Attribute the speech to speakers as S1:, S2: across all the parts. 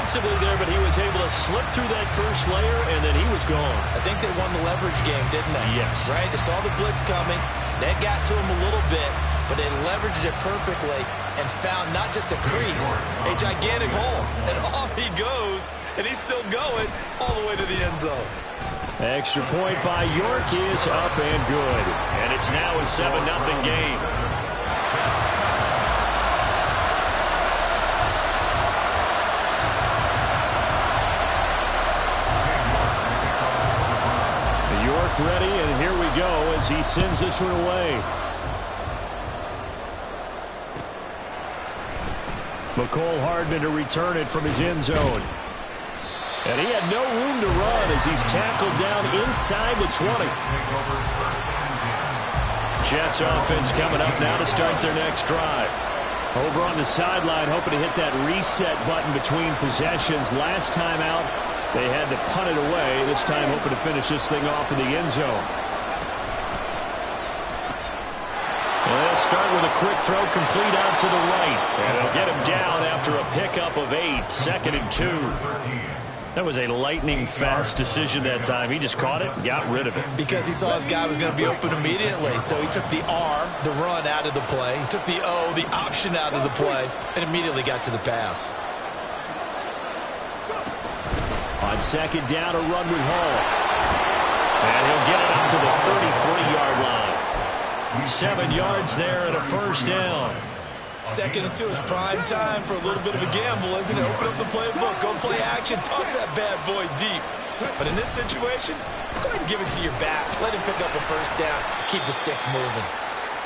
S1: defensively there, but he was able to slip through that first layer, and then he was gone.
S2: I think they won the leverage game, didn't they?
S1: Yes.
S2: Right? They saw the blitz coming. That got to him a little bit, but they leveraged it perfectly and found not just a crease, a gigantic hole. And off he goes, and he's still going all the way to the end zone.
S1: Extra point by York is up and good. And it's now a 7-0 game. York ready, and here we go as he sends this one away. McCole Hardman to return it from his end zone. And he had no room to run as he's tackled down inside the 20. Jets offense coming up now to start their next drive. Over on the sideline, hoping to hit that reset button between possessions. Last time out, they had to punt it away. This time hoping to finish this thing off in the end zone. And they'll start with a quick throw complete out to the right. And they'll get him down after a pickup of 8, 2nd and 2. That was a lightning-fast decision that time. He just caught it and got rid of it.
S2: Because he saw his guy was going to be open immediately. So he took the R, the run, out of the play. He took the O, the option, out of the play, and immediately got to the pass.
S1: On second down, a run with Hall. And he'll get it up to the 33-yard line. 7 yards there and a first down.
S2: 2nd and 2 is prime time for a little bit of a gamble, isn't it? Open up the playbook, go play action, toss that bad boy deep. But in this situation, go ahead and give it to your back. Let him pick up a first down. Keep the sticks moving.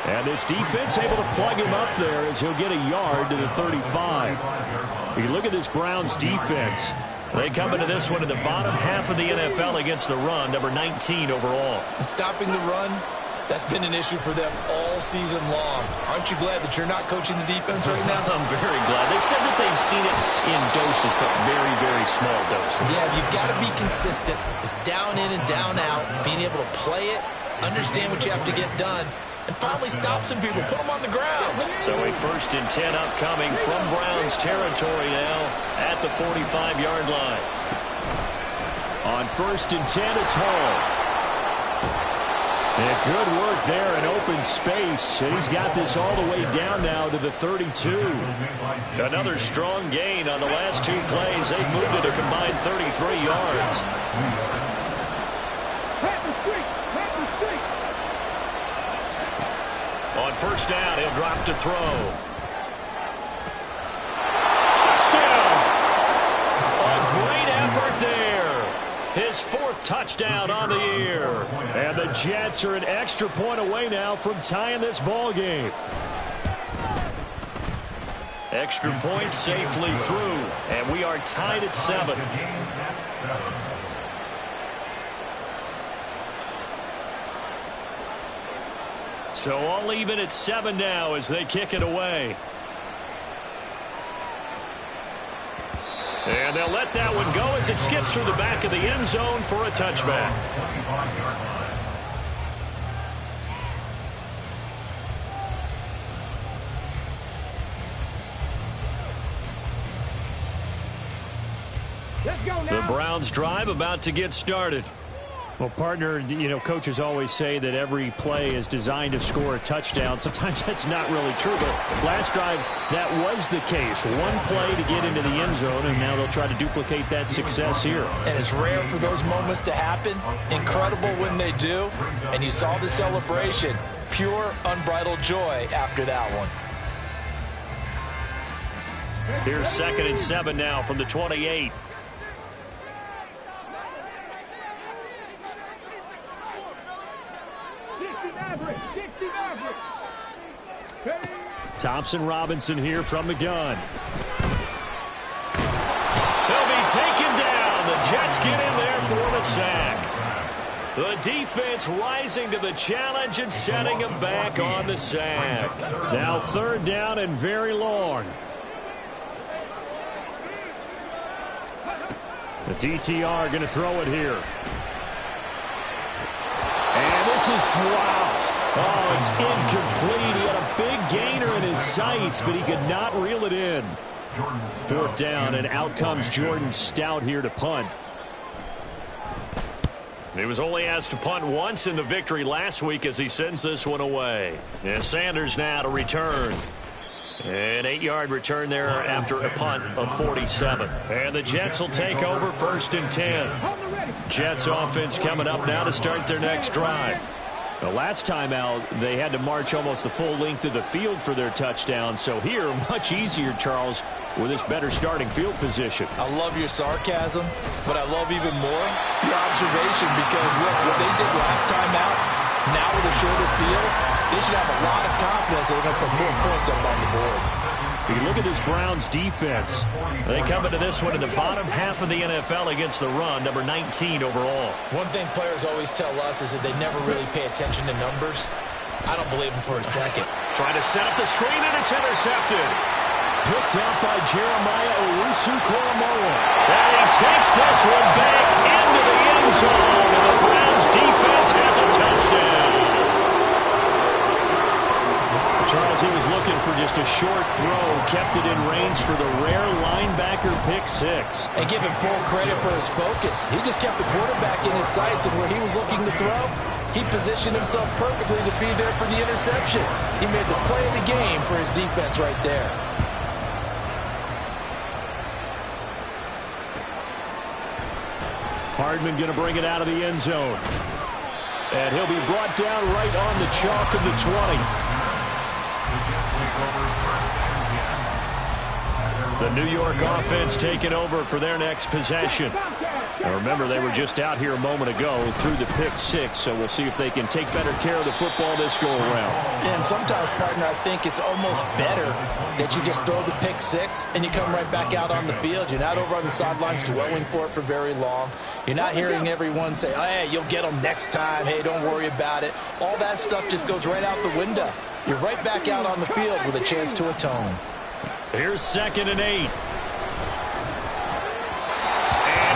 S1: And this defense able to plug him up there as he'll get a yard to the 35. You look at this Browns defense. They come into this one in the bottom half of the NFL against the run, number 19 overall.
S2: And stopping the run, that's been an issue for them all season long. Aren't you glad that you're not coaching the defense right now?
S1: I'm very glad. They said that they've seen it in doses, but very, very small doses.
S2: Yeah, you've got to be consistent. It's down in and down out, being able to play it, understand what you have to get done, and finally stop some people, put them on the ground.
S1: So a 1st and 10 upcoming from Browns territory now at the 45-yard line. On 1st and 10, it's Hall. And good work there in open space. And he's got this all the way down now to the 32. Another strong gain on the last 2 plays. They've moved it a combined 33 yards. On first down, he'll drop to throw. Touchdown! A great effort there. His 4th touchdown on the year. And the Jets are an extra point away now from tying this ball game. Extra point safely through. And we are tied at 7. So all even at 7 now as they kick it away. And they'll let that one go as it skips through the back of the end zone for a touchback. The Browns drive about to get started. Well, partner, you know, coaches always say that every play is designed to score a touchdown. Sometimes that's not really true, but last drive, that was the case. One play to get into the end zone, and now they'll try to duplicate that success here.
S2: And it's rare for those moments to happen. Incredible when they do. And you saw the celebration. Pure, unbridled joy after that one.
S1: Here's 2nd and 7 now from the 28. Thompson Robinson here from the gun. He'll be taken down. The Jets get in there for the sack. The defense rising to the challenge and setting him back on the sack. Now 3rd down and very long. The DTR going to throw it here. And this is dropped. Oh, it's incomplete. He had a big gainer in his sights, but he could not reel it in. 4th down, and out comes Jordan Stout here to punt. He was only asked to punt once in the victory last week as he sends this one away. And Sanders now to return. An 8-yard return there after a punt of 47. And the Jets will take over 1st and 10. Jets offense coming up now to start their next drive. The last time out, they had to march almost the full length of the field for their touchdown. So here, much easier, Charles, with this better starting field position.
S2: I love your sarcasm, but I love even more your observation because, look, what they did last time out, now with a shorter field, they should have a lot of confidence that they're going to put more points up on the board.
S1: You look at this Browns defense. They come into this one in the bottom half of the NFL against the run, number 19 overall.
S2: One thing players always tell us is that they never really pay attention to numbers. I don't believe them for a second.
S1: Trying to set up the screen, and it's intercepted. Picked up by Jeremiah Owusu-Koramoah. And he takes this one back into the end zone, and the Browns defense has a touchdown. Charles, he was looking for just a short throw, kept it in range for the rare linebacker pick 6.
S2: And give him full credit for his focus. He just kept the quarterback in his sights, and where he was looking to throw, he positioned himself perfectly to be there for the interception. He made the play of the game for his defense right there.
S1: Hardman going to bring it out of the end zone. And he'll be brought down right on the chalk of the 20. The New York offense taking over for their next possession. Now remember, they were just out here a moment ago through the pick 6, so we'll see if they can take better care of the football this go-around.
S2: And sometimes, partner, I think it's almost better that you just throw the pick 6 and you come right back out on the field. You're not over on the sidelines dwelling for it for very long. You're not hearing everyone say, oh, hey, you'll get them next time. Hey, don't worry about it. All that stuff just goes right out the window. You're right back out on the field with a chance to atone.
S1: Here's 2nd and 8. And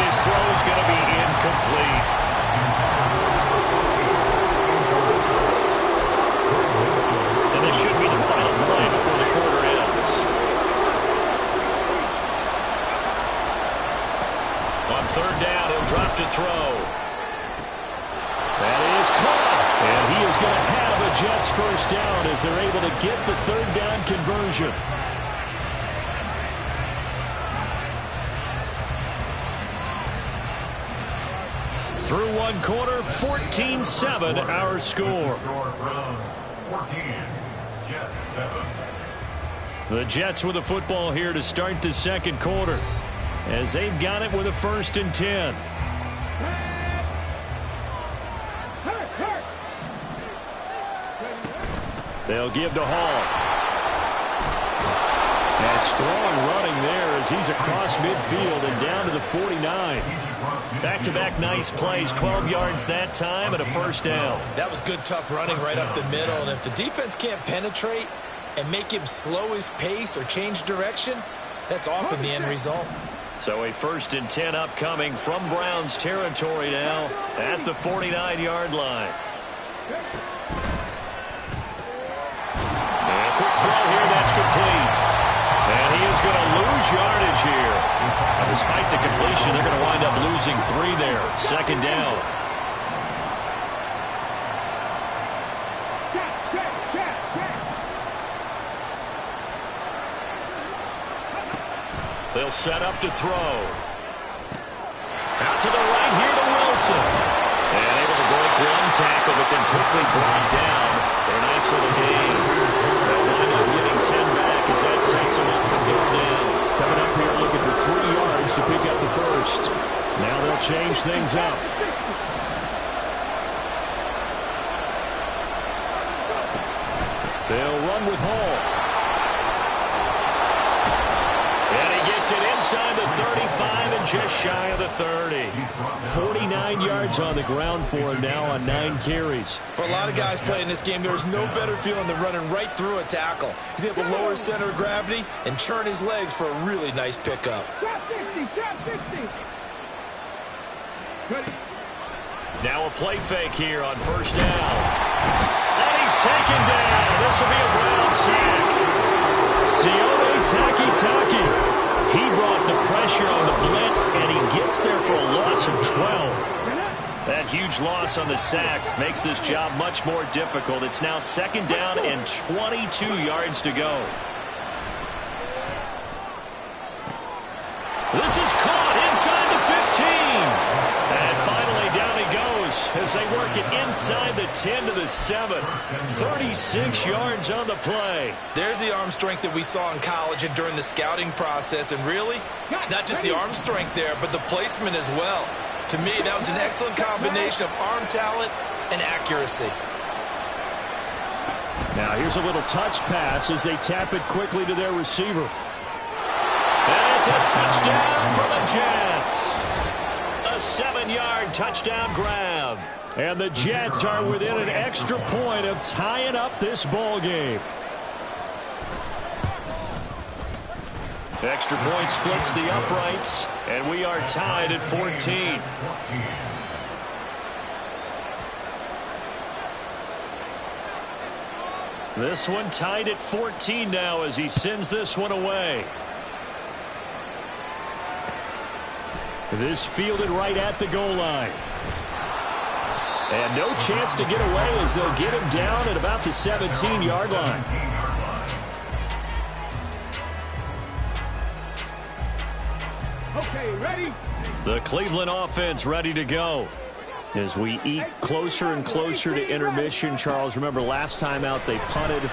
S1: his throw's going to be incomplete. And this should be the final play before the quarter ends. On 3rd down, he'll drop to throw. That is caught. And he is going to have a Jets 1st down as they're able to get the 3rd down conversion. Through one quarter, 14-7 our score. The Jets with the football here to start the 2nd quarter as they've got it with a 1st and 10. They'll give to Hall. And strong running there as he's across midfield and down to the 49. Back-to-back nice plays, 12 yards that time and a 1st down.
S2: That was good, tough running right up the middle. And if the defense can't penetrate and make him slow his pace or change direction, that's often the end result.
S1: So a 1st and 10 upcoming from Browns territory now at the 49-yard line. And a quick throw here, that's complete. And he is going to lose yardage here. And despite the completion, they're going to wind up losing 3 there. 2nd down. They'll set up to throw. Out to the right here to Wilson. And able to break one tackle, but then quickly brought down for a nice little gain. They'll wind up getting 10 back as that sets them up for 3rd down. Coming up here looking for 3 yards to pick up the 1st. Now they'll change things up. They'll run with Hall. It inside the 35 and just shy of the 30. 49 yards on the ground for him now on 9 carries.
S2: For a lot of guys playing this game, there's no better feeling than running right through a tackle. He's able to lower his center of gravity and churn his legs for a really nice pickup.
S1: Now a play fake here on 1st down. And he's taken down. This will be a Brown sack. Sione Taki-taki. He brought the pressure on the blitz, and he gets there for a loss of 12. That huge loss on the sack makes this job much more difficult. It's now 2nd down and 22 yards to go. This is caught inside the 15. And finally down he goes as they work it inside the 10 to the 7. 36 yards on the play.
S2: There's the arm strength that we saw in college and during the scouting process. And really, it's not just the arm strength there, but the placement as well. To me, that was an excellent combination of arm talent and accuracy.
S1: Now here's a little touch pass as they tap it quickly to their receiver. And it's a touchdown for the Jets. A 7-yard touchdown grab. And the Jets are within an extra point of tying up this ball game. Extra point splits the uprights, and we are tied at 14. This one tied at 14 now as he sends this one away. This fielded right at the goal line. And no chance to get away as they'll get him down at about the 17-yard line.
S3: Okay, ready?
S1: The Cleveland offense ready to go. As we eat closer and closer to intermission, Charles, remember last time out they punted.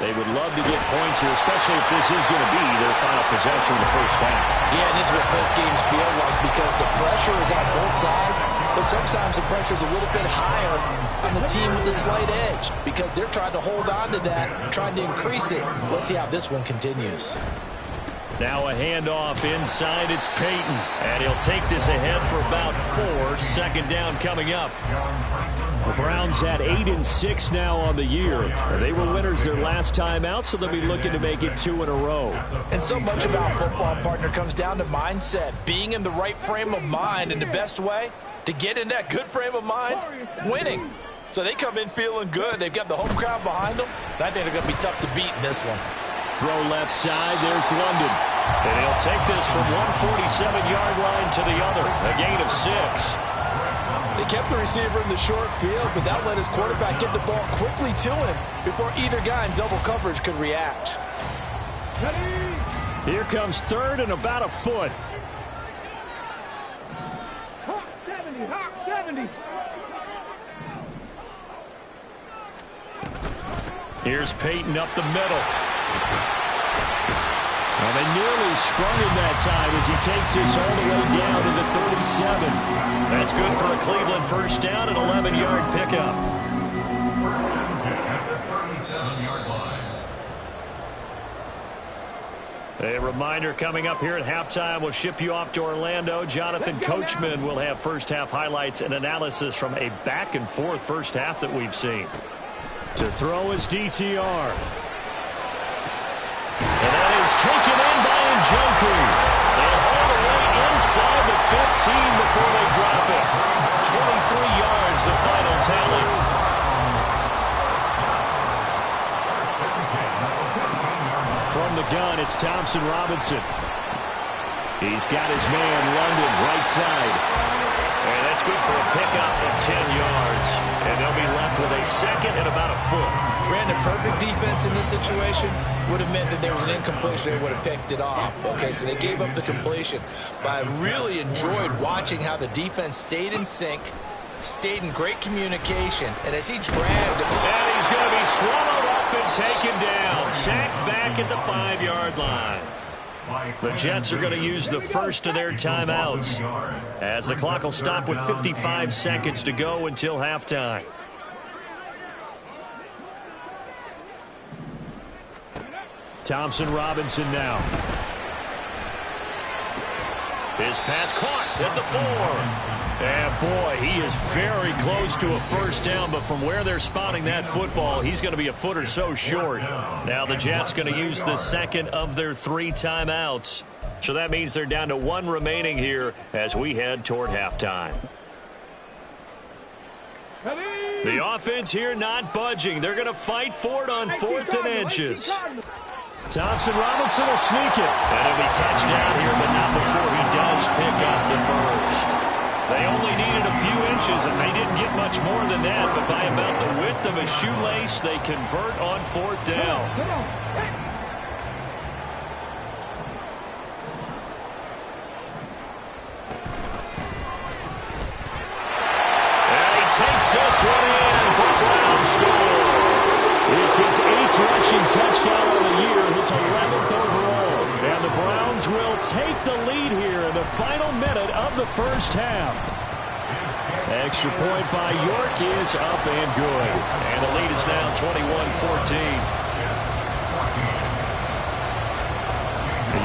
S1: They would love to get points here, especially if this is going to be their final possession of the first half.
S2: Yeah, and this is what close games feel like because the pressure is on both sides, but sometimes the pressure is a little bit higher on the team with the slight edge because they're trying to hold on to that, trying to increase it. Let's see how this one continues.
S1: Now a handoff inside. It's Peyton, and he'll take this ahead for about 4. 2nd down coming up. The Browns had 8 and 6 now on the year. They were winners their last time out, so they'll be looking to make it 2 in a row.
S2: And so much about football, partner, comes down to mindset. Being in the right frame of mind, and the best way to get in that good frame of mind, winning. So they come in feeling good. They've got the home crowd behind them. And I think they're going to be tough to beat in this one.
S1: Throw left side. There's London. And he'll take this from 147-yard line to the other. A gain of 6.
S2: They kept the receiver in the short field, but that let his quarterback get the ball quickly to him before either guy in double coverage could react.
S1: Here comes 3rd and about a foot.
S3: Hawk 70, Hawk 70.
S1: Here's Peyton up the middle. Well, they nearly sprung him that time as he takes this all the way down to the 37. That's good for a Cleveland first down and 11-yard pickup. A reminder coming up here at halftime. We'll ship you off to Orlando. Jonathan Coachman will have first half highlights and analysis from a back-and-forth first half that we've seen. To throw is DTR. And that is taken in by Njoku. And all the way inside the 15 before they drop it. 23 yards, the final tally. From the gun, it's Thompson Robinson. He's got his man, London, right side. And that's good for a pickup of 10 yards. And they'll be left with a 2nd and about a foot.
S2: Brandon, perfect defense in this situation would have meant that there was an incompletion. They would have picked it off. Okay, so they gave up the completion. But I really enjoyed watching how the defense stayed in sync, stayed in great communication. And as he dragged...
S1: And he's going to be swallowed up and taken down. Sacked back at the 5-yard line. The Jets are going to use the first of their timeouts as the clock will stop with 55 seconds to go until halftime. Thompson Robinson now. His pass caught at the 4. And boy, he is very close to a first down, but from where they're spotting that football, he's going to be a foot or so short. Now the Jets going to use the 2nd of their 3 timeouts. So that means they're down to 1 remaining here as we head toward halftime. The offense here not budging. They're going to fight for it on 4th and inches. Thompson Robinson will sneak it.
S4: And it'll be touchdown here, but not before he does pick up the first.
S1: They only needed a few inches, and they didn't get much more than that, but by about the width of a shoelace, they convert on 4th down. And he takes this one in for a Brown score. It's his 8th rushing touchdown of the year, his 11th overall. And the Browns will take the lead here in the final minute of the first half. Extra point by York is up and good. And the lead is now 21-14.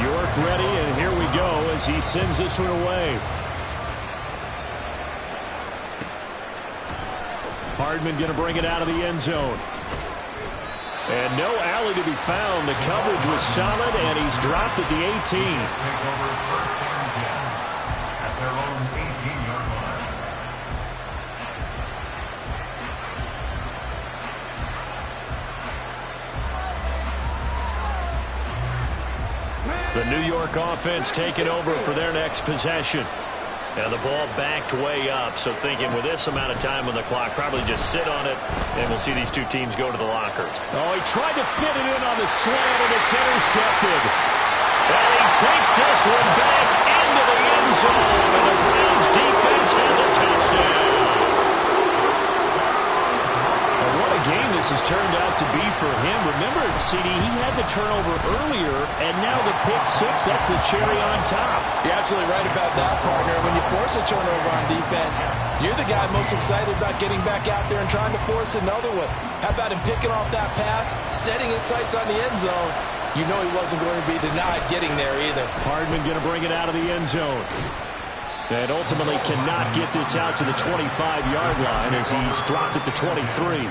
S1: York ready, and here we go as he sends this one away. Hardman going to bring it out of the end zone. And no alley to be found. The coverage was solid, and he's dropped at the 18. The New York offense taking over for their next possession. And the ball backed way up, so thinking with this amount of time on the clock, probably just sit on it, and we'll see these two teams go to the lockers. Oh, he tried to fit it in on the slant, and it's intercepted. And he takes this one back into the end zone, and the Browns defense has a touchdown. And what a game this has turned out to be for him. Remember, CD, he had the turnover earlier, and now the pick six, that's the cherry on top.
S2: You're absolutely right about that, partner. When you force a turnover on defense, you're the guy most excited about getting back out there and trying to force another one. How about him picking off that pass, setting his sights on the end zone? You know he wasn't going to be denied getting there either.
S1: Hardman going to bring it out of the end zone. And ultimately cannot get this out to the 25-yard line as he's dropped at the 23.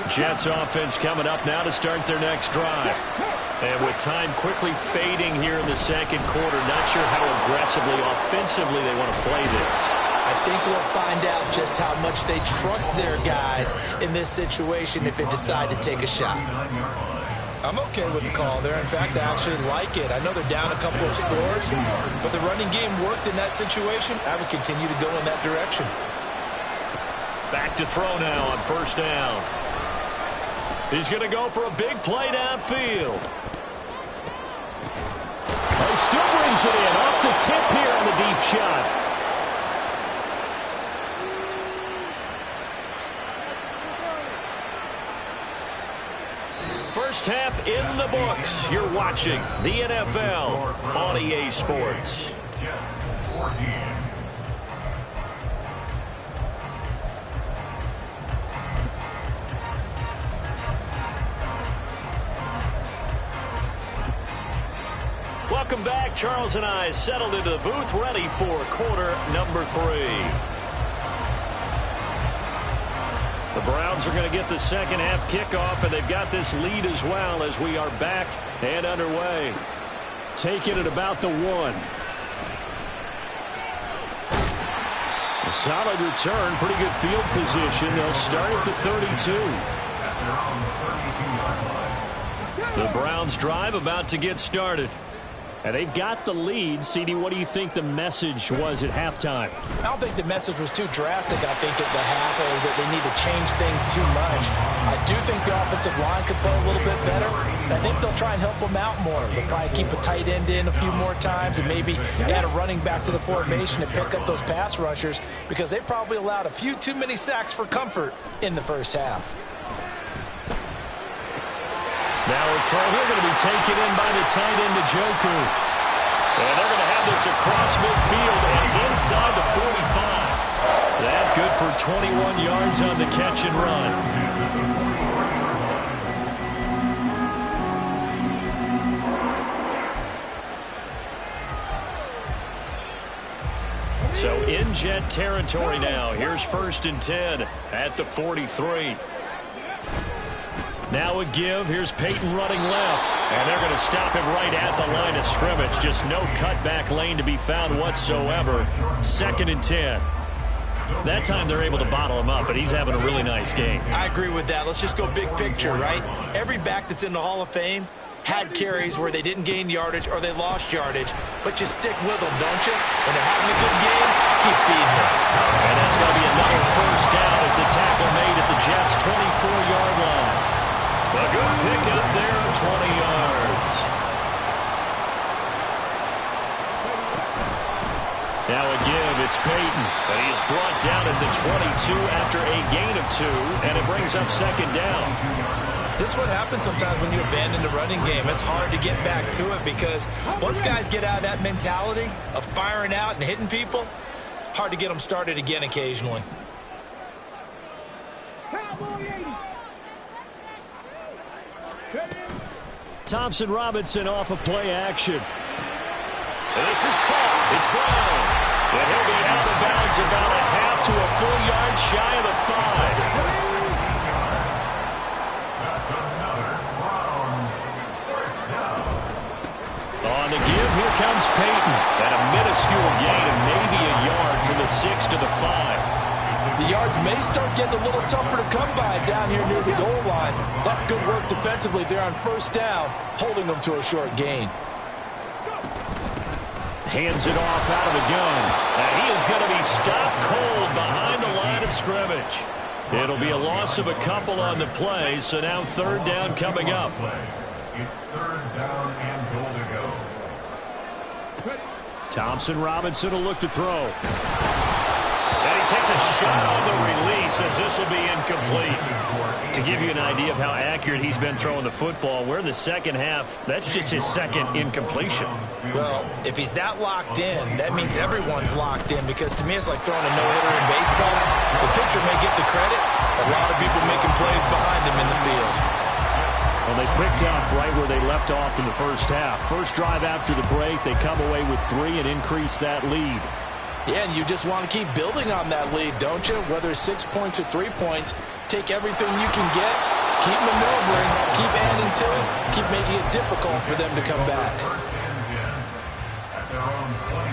S1: Jets offense coming up now to start their next drive. And with time quickly fading here in the second quarter, not sure how aggressively, offensively they want to play this.
S2: I think we'll find out just how much they trust their guys in this situation if they decide to take a shot. I'm okay with the call there. In fact, I actually like it. I know they're down a couple of scores, but the running game worked in that situation. I would continue to go in that direction.
S1: Back to throw now on first down. He's going to go for a big play downfield. He still brings it in off the tip here on the deep shot. First half in the books. You're watching the NFL on EA Sports. Welcome back. Charles and I settled into the booth, ready for quarter number 3. The Browns are going to get the second half kickoff, and they've got this lead as well as we are back and underway. Taking it about the 1. A solid return, pretty good field position. They'll start at the 32. The Browns drive about to get started. And they've got the lead. CD, what do you think the message was at halftime?
S2: I don't think the message was too drastic, I think, at the half, or that they need to change things too much. I do think the offensive line could play a little bit better. I think they'll try and help them out more. They'll probably keep a tight end in a few more times and maybe add a running back to the formation and pick up those pass rushers, because they probably allowed a few too many sacks for comfort in the first half.
S1: Now a throw here going to be taken in by the tight end, Njoku. And they're going to have this across midfield and inside the 45. That good for 21 yards on the catch and run. So in Jet territory now. Here's 1st and 10 at the 43. Now a give. Here's Peyton running left. And they're going to stop him right at the line of scrimmage. Just no cutback lane to be found whatsoever. 2nd and 10. That time they're able to bottle him up, but he's having a really nice game.
S2: I agree with that. Let's just go big picture, right? Every back that's in the Hall of Fame had carries where they didn't gain yardage or they lost yardage, but you stick with them, don't you? When they're having a good game, keep feeding them.
S1: And that's going to be another first down as the tackle made at the Jets' 24-yard line. A good pickup there of 20 yards. Now a give, it's Peyton, but he is brought down at the 22 after a gain of 2, and it brings up second down.
S2: This is what happens sometimes when you abandon the running game. It's hard to get back to it because once guys get out of that mentality of firing out and hitting people, hard to get them started again occasionally.
S1: Thompson Robinson off of play action. And this is caught. It's Brown. And he'll be out of bounds about a half to a full yard shy of the 5. On the give, here comes Peyton. And a minuscule gain of maybe a yard from the 6 to the 5.
S2: The yards may start getting a little tougher to come by down here near the goal line. That's good work defensively there on first down, holding them to a short gain.
S1: Hands it off out of the gun. And he is going to be stopped cold behind the line of scrimmage. It'll be a loss of a couple on the play, so now third down coming up.
S5: It's third down and goal to go.
S1: Thompson Robinson will look to throw. And he takes a shot on the release as this will be incomplete. To give you an idea of how accurate he's been throwing the football, we're in the second half. That's just his second incompletion.
S2: Well, if he's that locked in, that means everyone's locked in because to me it's like throwing a no-hitter in baseball. The pitcher may get the credit. A lot of people making plays behind him in the field.
S1: Well, they picked up right where they left off in the first half. First drive after the break, they come away with 3 and increase that lead.
S2: Yeah, and you just want to keep building on that lead, don't you? Whether it's 6 points or 3 points, take everything you can get, keep maneuvering, keep adding to it, keep making it difficult for them to come back.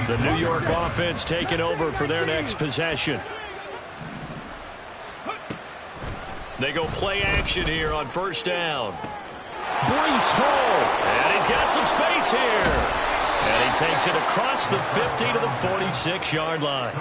S1: The New York offense taking over for their next possession. They go play action here on first down. Breece Hall, and he's got some space here. And he takes it across the 50 to the 46-yard line.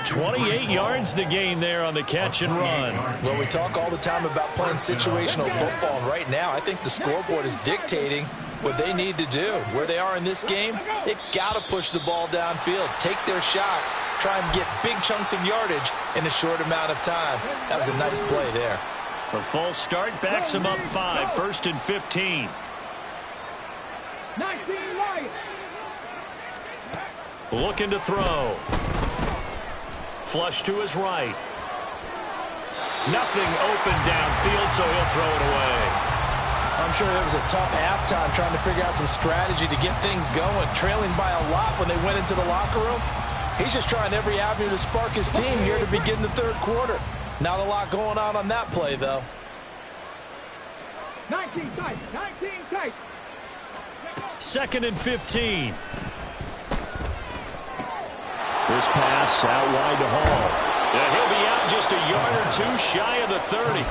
S1: 28 yards the gain there on the catch and run.
S2: Well, we talk all the time about playing situational football. And right now, I think the scoreboard is dictating what they need to do. Where they are in this game, they've got to push the ball downfield, take their shots, try and get big chunks of yardage in a short amount of time. That was a nice play there.
S1: A false start backs him up 5, first and 15.
S3: 19 Lions.
S1: Looking to throw. Flush to his right. Nothing open downfield, so he'll throw it away.
S2: I'm sure it was a tough halftime trying to figure out some strategy to get things going, trailing by a lot when they went into the locker room. He's just trying every avenue to spark his team here to begin the third quarter. Not a lot going on that play, though.
S3: 19 tight. 19 tight.
S1: Second and 15. This pass out wide to Hall. And he'll be out just a yard or 2 shy of the 30.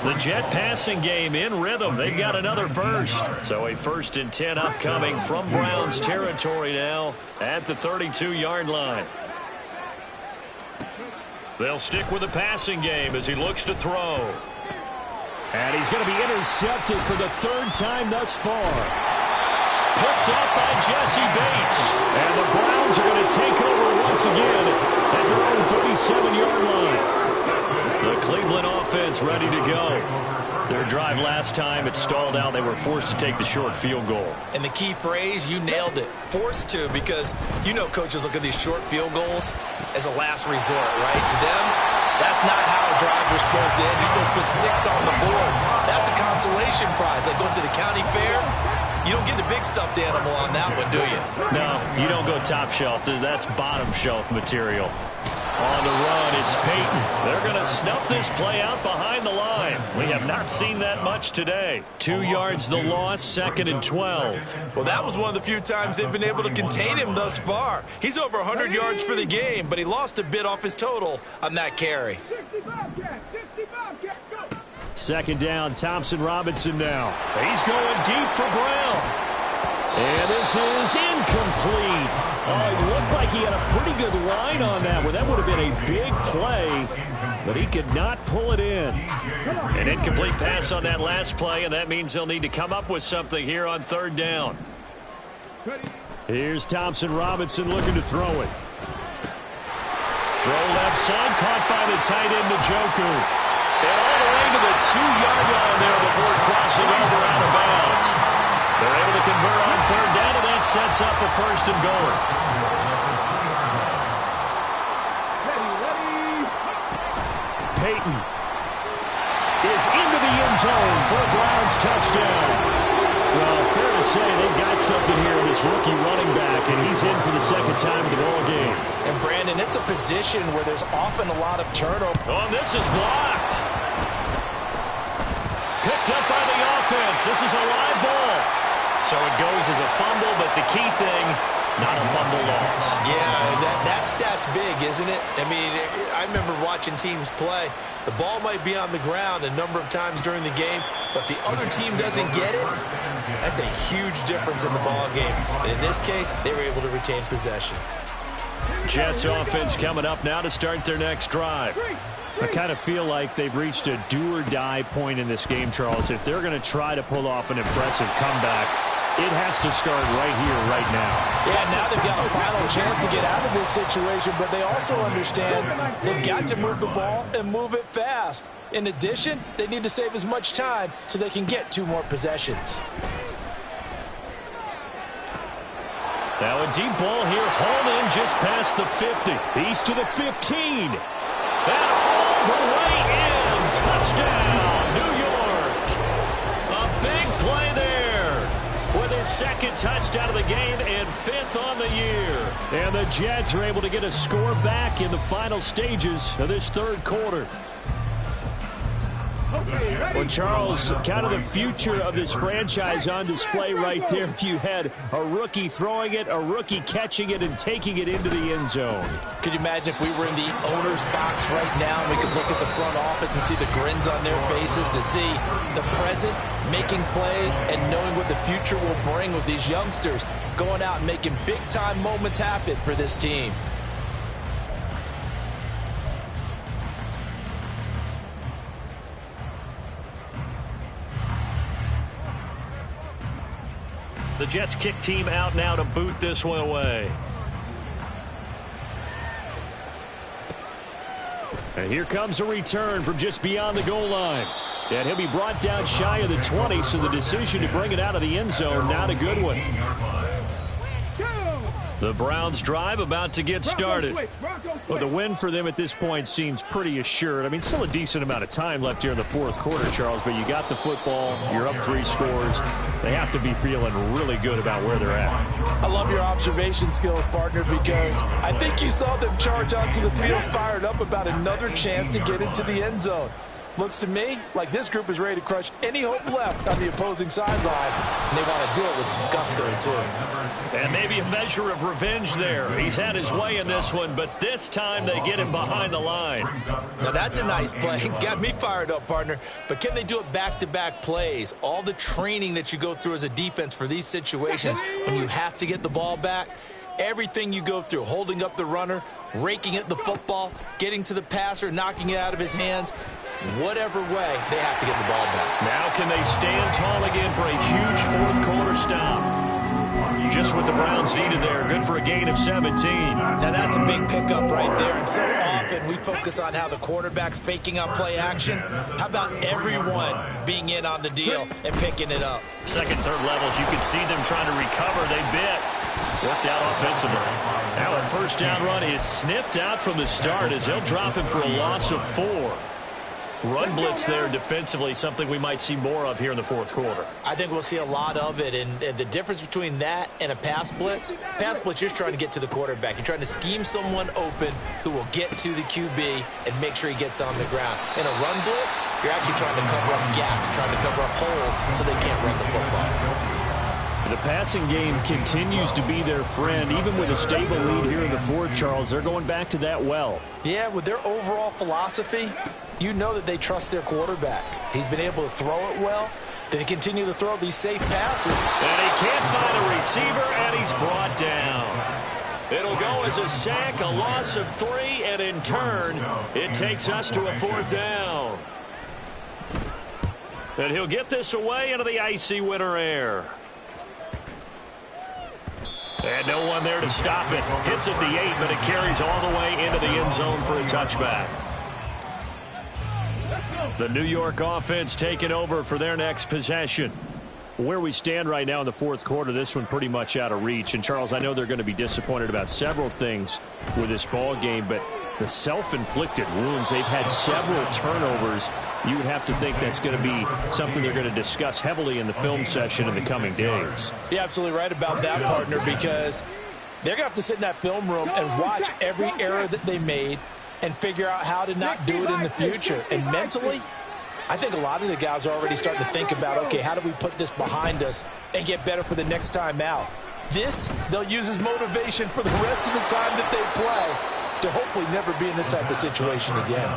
S1: The Jet passing game in rhythm. They've got another first. So a first and 10 upcoming from Browns territory now at the 32-yard line. They'll stick with the passing game as he looks to throw. And he's going to be intercepted for the 3rd time thus far. Picked up by Jesse Bates. And the Browns are going to take over once again at their own 37-yard line. The Cleveland offense ready to go. Their drive last time, it stalled out. They were forced to take the short field goal.
S2: And the key phrase, you nailed it. Forced to, because you know coaches look at these short field goals as a last resort, right? To them, that's not how drives are supposed to end. You're supposed to put 6 on the board. That's a consolation prize. Like going to the county fair, you don't get the big stuffed animal on that one, do you?
S1: No, you don't go top shelf. That's bottom shelf material. On the run, it's Peyton. They're going to snuff this play out behind the line. We have not seen that much today. 2 yards the loss, 2nd and 12.
S2: Well, that was one of the few times they've been able to contain him thus far. He's over 100 yards for the game, but he lost a bit off his total on that carry.
S1: 2nd down, Thompson Robinson now. He's going deep for Brown. And this is incomplete. Oh, it looked like he had a pretty good line on that one. That would have been a big play, but he could not pull it in. An incomplete pass on that last play, and that means they'll need to come up with something here on 3rd down. Here's Thompson Robinson looking to throw it. Throw left side, caught by the tight end, Njoku. And all the way to the 2-yard line there before crossing over out of bounds. They're able to convert on 3rd down, and that sets up a 1st and goal. Peyton is into the end zone for a Browns touchdown. Well, fair to say they've got something here in this rookie running back, and he's in for the 2nd time in the ball game.
S2: And, Brandon, it's a position where there's often a lot of turnover.
S1: Oh, and this is blocked. Picked up by the offense. This is a live ball. So it goes as a fumble, but the key thing, not a fumble loss.
S2: Yeah, that stat's big, isn't it? I mean, I remember watching teams play. The ball might be on the ground a number of times during the game, but if the other team doesn't get it, that's a huge difference in the ball game. And in this case, they were able to retain possession.
S1: Jets offense coming up now to start their next drive. I kind of feel like they've reached a do-or-die point in this game, Charles. If they're going to try to pull off an impressive comeback, it has to start right here, right now.
S2: Yeah, now they've got a final chance to get out of this situation, but they also understand they've got to move the ball and move it fast. In addition, they need to save as much time so they can get 2 more possessions.
S1: Now a deep ball here, hauled in just past the 50. He's to the 15. And all the way in. Touchdown, New York. A big play there with his 2nd touchdown of the game and 5th on the year. And the Jets are able to get a score back in the final stages of this 3rd quarter. Well, Charles, kind of the future of this franchise on display right there. You had a rookie throwing it, a rookie catching it, and taking it into the end zone.
S2: Could you imagine if we were in the owner's box right now and we could look at the front office and see the grins on their faces, to see the present making plays and knowing what the future will bring with these youngsters going out and making big-time moments happen for this team.
S1: The Jets kick team out now to boot this one away. And here comes a return from just beyond the goal line. And he'll be brought down shy of the 20, so the decision to bring it out of the end zone, not a good one. The Browns drive about to get started. Well, the win for them at this point seems pretty assured. I mean, still a decent amount of time left here in the 4th quarter, Charles, but you got the football, you're up 3 scores. They have to be feeling really good about where they're at.
S2: I love your observation skills, partner, because I think you saw them charge onto the field fired up about another chance to get into the end zone. Looks to me like this group is ready to crush any hope left on the opposing sideline, and they want to do it with some gusto, too.
S1: And maybe a measure of revenge there. He's had his way in this one, but this time they get him behind the line.
S2: Now, that's a nice play. Got me fired up, partner. But can they do it back-to-back plays? All the training that you go through as a defense for these situations, when you have to get the ball back, everything you go through, holding up the runner, raking at the football, getting to the passer, knocking it out of his hands, whatever way, they have to get the ball back.
S1: Now can they stand tall again for a huge 4th quarter stop? Just what the Browns needed there. Good for a gain of 17.
S2: Now that's a big pickup right there. And so often we focus on how the quarterback's faking out play action. How about everyone being in on the deal and picking it up?
S1: 2nd, 3rd levels, you can see them trying to recover. They bit. Worked out offensively. Now a 1st down run is sniffed out from the start as they'll drop him for a loss of 4. Run blitz there defensively, something we might see more of here in the fourth quarter.
S2: I think we'll see a lot of it, and the difference between that and a pass blitz, you're just trying to get to the quarterback. You're trying to scheme someone open who will get to the QB and make sure he gets on the ground. In a run blitz, you're actually trying to cover up gaps, trying to cover up holes so they can't run the football.
S1: The passing game continues to be their friend. Even with a stable lead here in the fourth, Charles, they're going back to that well.
S2: Yeah, with their overall philosophy, you know that they trust their quarterback. He's been able to throw it well. They continue to throw these safe passes.
S1: And he can't find a receiver, and he's brought down. It'll go as a sack, a loss of 3, and in turn, it takes us to a 4th down. And he'll get this away into the icy winter air. And no one there to stop it. Hits at the 8, but it carries all the way into the end zone for a touchback. The New York offense taking over for their next possession. Where we stand right now in the fourth quarter, this one pretty much out of reach. And, Charles, I know they're going to be disappointed about several things with this ball game, but the self-inflicted wounds, they've had several turnovers. You would have to think that's going to be something they're going to discuss heavily in the film session in the coming days.
S2: You're absolutely right about that, partner, because they're going to have to sit in that film room and watch every error that they made and figure out how to not do it in the future. And mentally, I think a lot of the guys are already starting to think about, okay, how do we put this behind us and get better for the next time out? This, they'll use as motivation for the rest of the time that they play to hopefully never be in this type of situation again.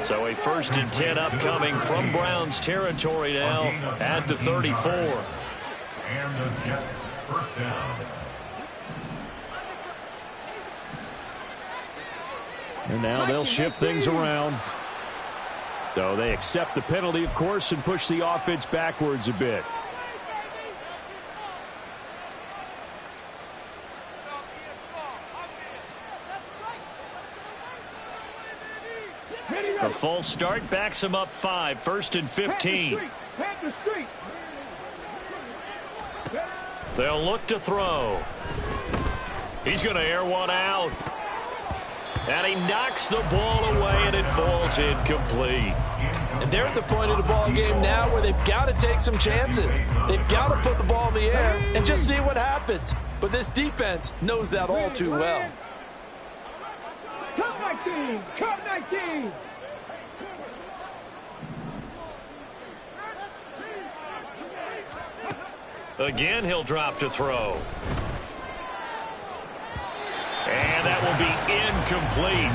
S1: So a 1st and 10 upcoming from Browns territory now at the 34.
S5: And the Jets first down.
S1: And now they'll shift things around. So they accept the penalty, of course, and push the offense backwards a bit. A false start backs him up 5, 1st and 15. They'll look to throw. He's going to air one out. And he knocks the ball away, and it falls incomplete.
S2: And they're at the point of the ball game now where they've got to take some chances. They've got to put the ball in the air and just see what happens. But this defense knows that all too well.
S3: Come 19! Come 19!
S1: Again, he'll drop to throw. And that will be incomplete.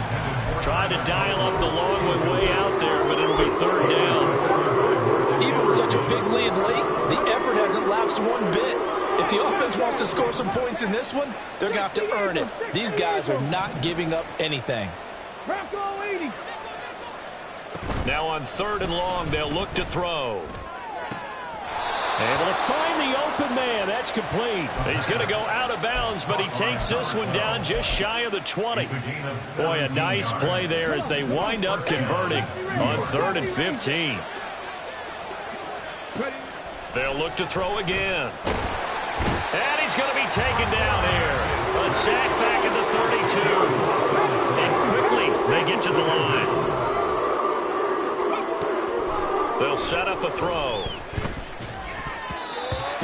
S1: Tried to dial up the long one way out there, but it'll be 3rd down.
S2: Even with such a big lead late, the effort hasn't lapsed one bit. If the offense wants to score some points in this one, they're going to have to earn it. These guys are not giving up anything.
S1: Now on 3rd and long, they'll look to throw. Able to find the open man. That's complete. He's going to go out of bounds, but he takes this one down just shy of the 20. Boy, a nice play there as they wind up converting on 3rd and 15. They'll look to throw again. And he's going to be taken down here. A sack back at the 32. And quickly they get to the line. They'll set up a throw.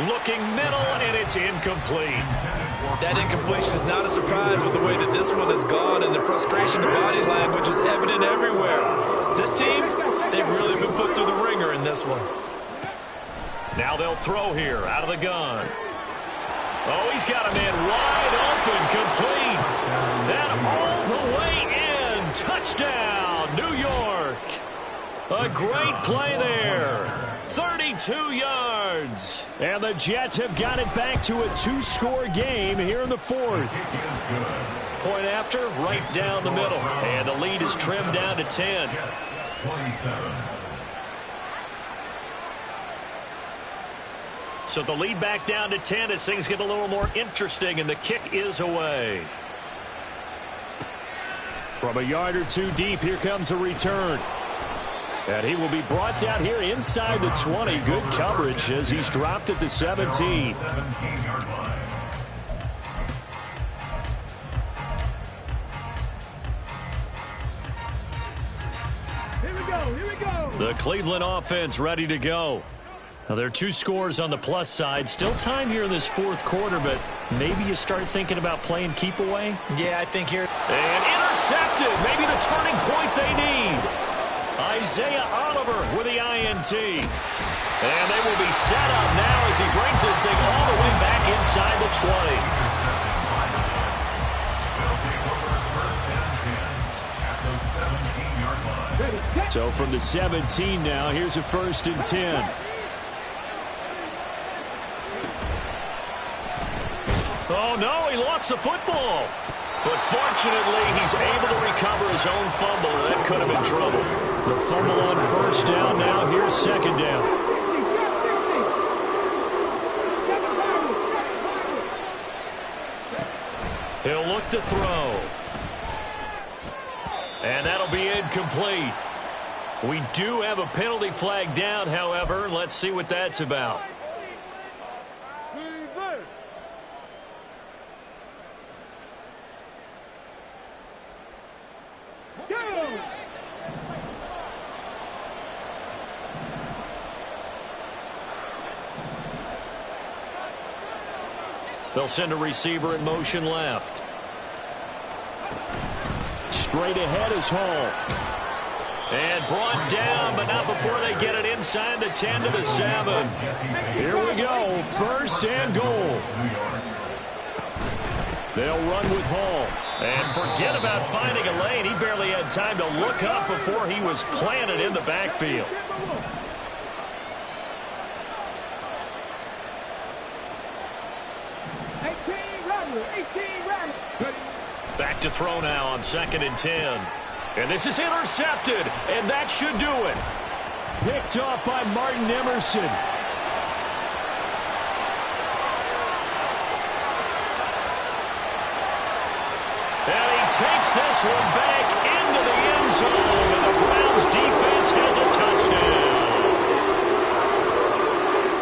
S1: Looking middle, and it's incomplete.
S2: That incompletion is not a surprise with the way that this one has gone, and the frustration of body language is evident everywhere. This team, they've really been put through the ringer in this one.
S1: Now they'll throw here out of the gun. Oh, he's got a man wide open, complete. And all the way in. Touchdown, New York. A great play there. 32 yards. And the Jets have got it back to a 2-score game here in the 4th. Point after, right down the middle. And the lead is trimmed down to 10. So the lead back down to 10 as things get a little more interesting, and the kick is away. From a yard or two deep, here comes a return. And he will be brought down here inside the 20. Good coverage as he's dropped at the 17.
S3: Here we go, here we go.
S1: The Cleveland offense ready to go. Now, there are 2 scores on the plus side. Still time here in this fourth quarter, but maybe you start thinking about playing keep away?
S2: Yeah, I think here.
S1: And intercepted. Maybe the turning point they need. Isaiah Oliver with the INT. And they will be set up now as he brings this thing all the way back inside the 20. So from the 17 now, here's a 1st and 10. Oh, no, he lost the football. But fortunately, he's able to recover his own fumble, or that could have been trouble. The fumble on 1st down. Now here's 2nd down. He'll look to throw. And that'll be incomplete. We do have a penalty flag down, however. Let's see what that's about. They'll send a receiver in motion left. Straight ahead is Hall. And brought down, but not before they get it inside the 10 to the 7. Here we go, 1st and goal. They'll run with Hall. And forget about finding a lane. He barely had time to look up before he was planted in the backfield. Back to throw now on 2nd and 10. And this is intercepted, and that should do it. Picked off by Martin Emerson. And he takes this one back into the end zone, and the Browns defense has a touchdown.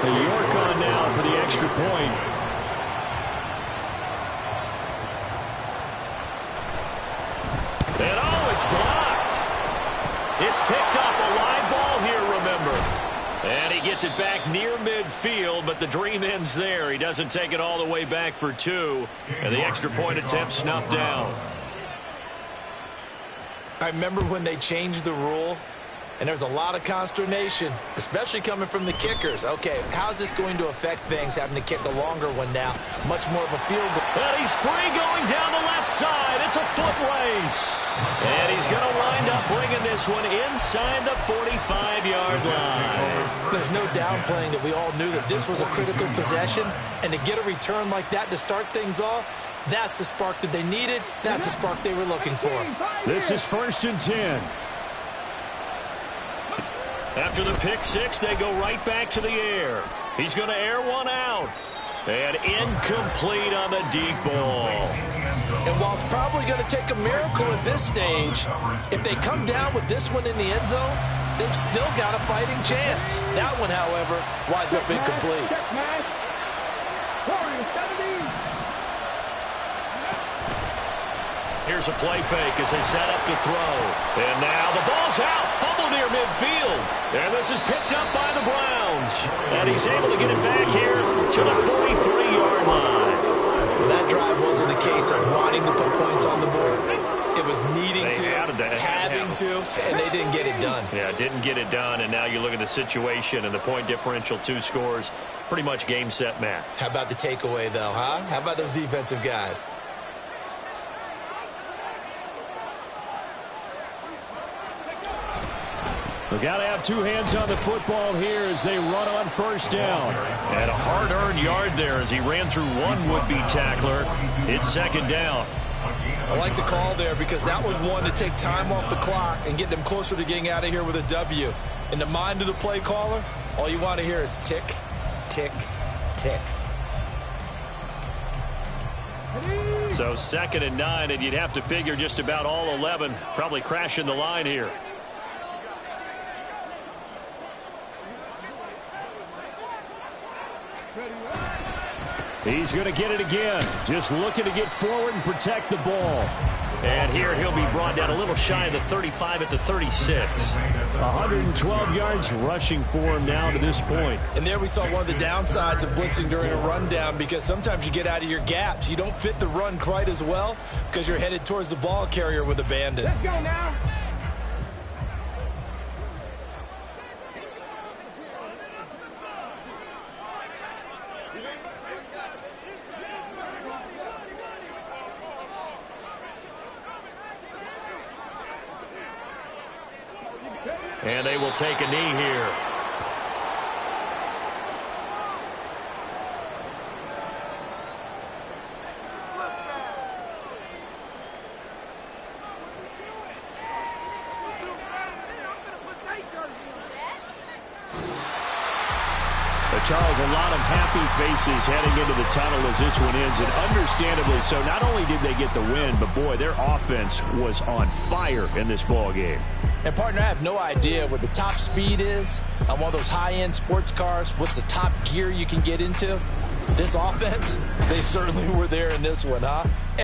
S1: York on now for the extra point. And oh, it's blocked. It's picked up, a live ball here, remember. And he gets it back near midfield, but the dream ends there. He doesn't take it all the way back for 2, and the extra point attempt snuffed down.
S2: I remember when they changed the rule, and there was a lot of consternation, especially coming from the kickers. Okay, how's this going to affect things, having to kick a longer one now? Much more of a field goal.
S1: And he's free going down the left side. It's a foot race. And he's going to wind up bringing this one inside the 45-yard line.
S2: There's no downplaying that we all knew that this was a critical possession, and to get a return like that to start things off, that's the spark that they needed. That's the spark they were looking for.
S1: This is 1st and 10. After the pick 6, they go right back to the air. He's going to air one out. And incomplete on the deep ball.
S6: And while it's probably going to take a miracle at this stage, if they come down with this one in the end zone, they've still got a fighting chance. That one, however, winds up incomplete.
S1: Here's a play fake as they set up to throw. And now the ball's out. Fumble near midfield. And this is picked up by the Browns. And he's able to get it back here to the 43-yard line.
S2: Well, that drive wasn't a case of wanting to put points on the board. It was needing to, having to, and they didn't get it done.
S1: Yeah, didn't get it done, and now you look at the situation and the point differential, 2 scores, pretty much game, set, match.
S2: How about the takeaway, though, huh? How about those defensive guys?
S1: They've got to have 2 hands on the football here as they run on 1st down. And a hard-earned yard there as he ran through one would-be tackler. It's 2nd down.
S2: I like the call there because that was one to take time off the clock and get them closer to getting out of here with a W. In the mind of the play caller, all you want to hear is tick, tick, tick.
S1: So 2nd and 9, and you'd have to figure just about all 11 probably crashing the line here. He's going to get it again. Just looking to get forward and protect the ball.
S4: And here he'll be brought down a little shy of the 35 at the 36.
S1: 112 yards rushing for him now to this point.
S2: And there we saw one of the downsides of blitzing during a rundown, because sometimes you get out of your gaps. You don't fit the run quite as well because you're headed towards the ball carrier with a bandit.
S3: Let's go now.
S4: And they will take a knee here.
S1: Charles, a lot of happy faces heading into the tunnel as this one ends, and understandably so. Not only did they get the win, but boy, their offense was on fire in this ball game.
S6: And partner, I have no idea what the top speed is on one of those high-end sports cars. What's the top gear you can get into? This offense, they certainly were there in this one, huh?